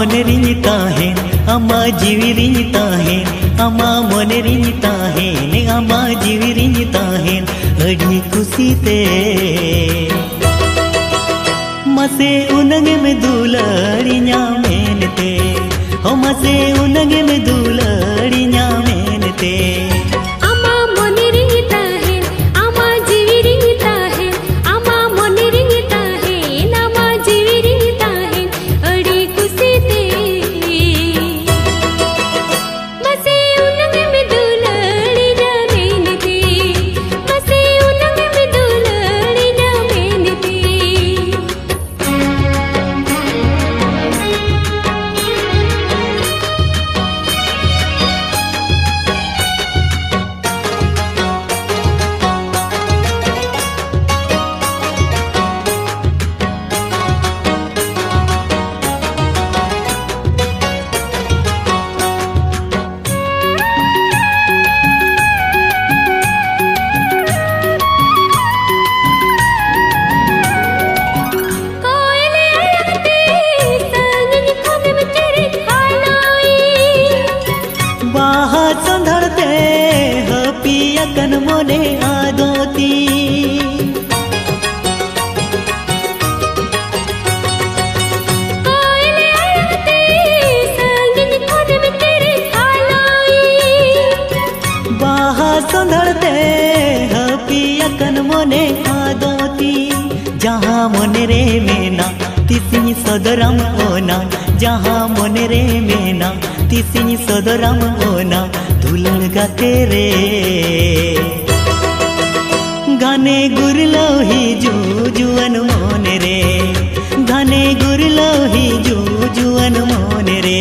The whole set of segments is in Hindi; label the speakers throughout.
Speaker 1: मोने रिंगी ताहेन अम्मा जीवी रिंगी ताहेन अम्मा मोने रिंगी ताहेन अम्मा जीवी रिंगी ताहेन अड़ी खुशी ते मसे उनगे में दुलड़ी न्यामेन ते हो मसे उनगे में दुलड़ी न्यामेन ते कन मोने आदोती बाहा संधरते पिया कन मोने आदोती जहाँ मोने रे मेना तिसी सदरम होना जहाँ मोने रे मेना तिसी सदरम होना दुलन गाते रे गाने गुरलो ही जुवन मोने रे गाने गुरलो ही जुवन मोने रे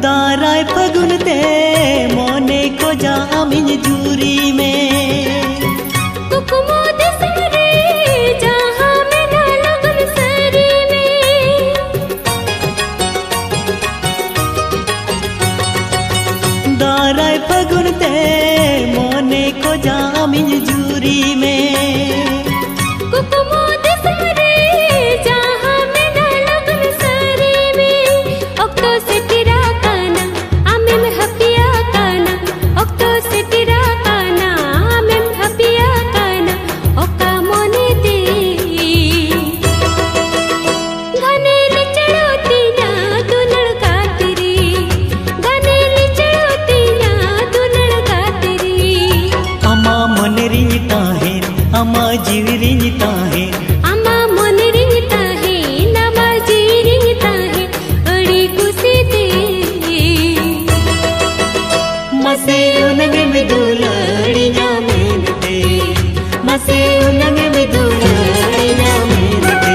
Speaker 1: दाराय फगुन ते मोने को जामिन जूरी में
Speaker 2: कुकुमो दसरे जहाँ में ना लगन सरी में
Speaker 1: दाराय फगुन ते मोने को जामिन जूरी में
Speaker 2: कुकुमो दसरे जहाँ में ना लगन सरी में ओक्तो से तेरा
Speaker 1: अम्मा जीवी रिंगी ताहेन
Speaker 2: अम्मा मोने रिंगी ताहेन अम्मा जीवी रिंगी ताहेन अड़ी खुशी ते
Speaker 1: मसे उनगे में दुलड़ी न्यामेन ते मसे उनगे में दुलड़ी न्यामेन ते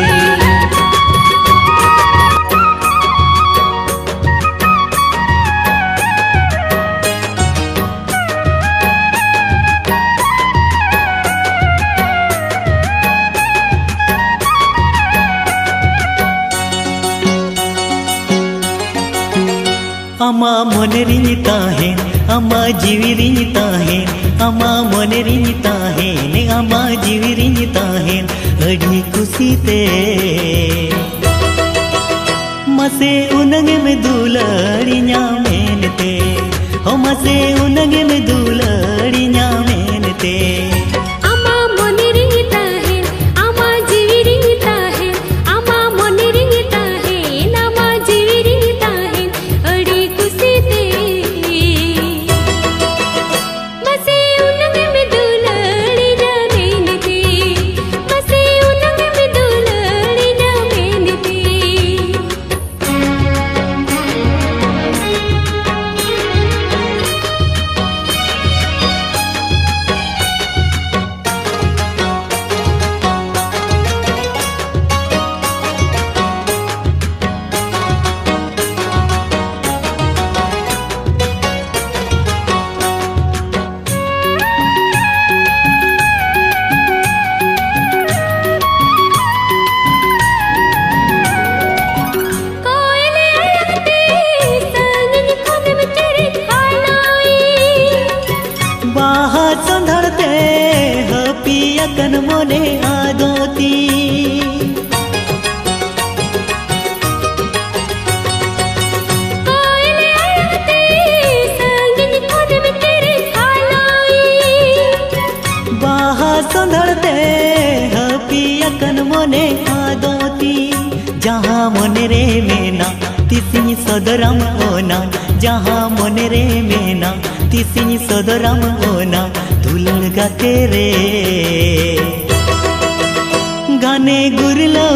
Speaker 1: अम्मा मोने रिंगी ताहेन अम्मा जीवी रिंगी ताहेन अम्मा मोने रिंगी ताहेन अम्मा जीवी रिंगी ताहेन अड़ी खुशी ते मसे उनगे में दुलड़ी न्यामेन ते हो मसे उनगे में दुलड़ी न्यामेन ते
Speaker 2: अम्मा मोने रिंगी ताहेन अम्मा जीवी रिंगी ताहेन अम्मा मोने रिंगी ताहेन अम्मा जीवी रिंगी ताहेन अड़ी खुशी ते मसे उनगे में दुलड़ी न्यामेन ते मसे उनगे में दुलड़ी न्यामेन ते
Speaker 1: संधलते हपियाकन मने आदोती जहाँ मने रे मेना तिसी सदरम होना जहाँ मने रे मेना तिसी सदरम होना दुलुन गाते रे गाने गुरला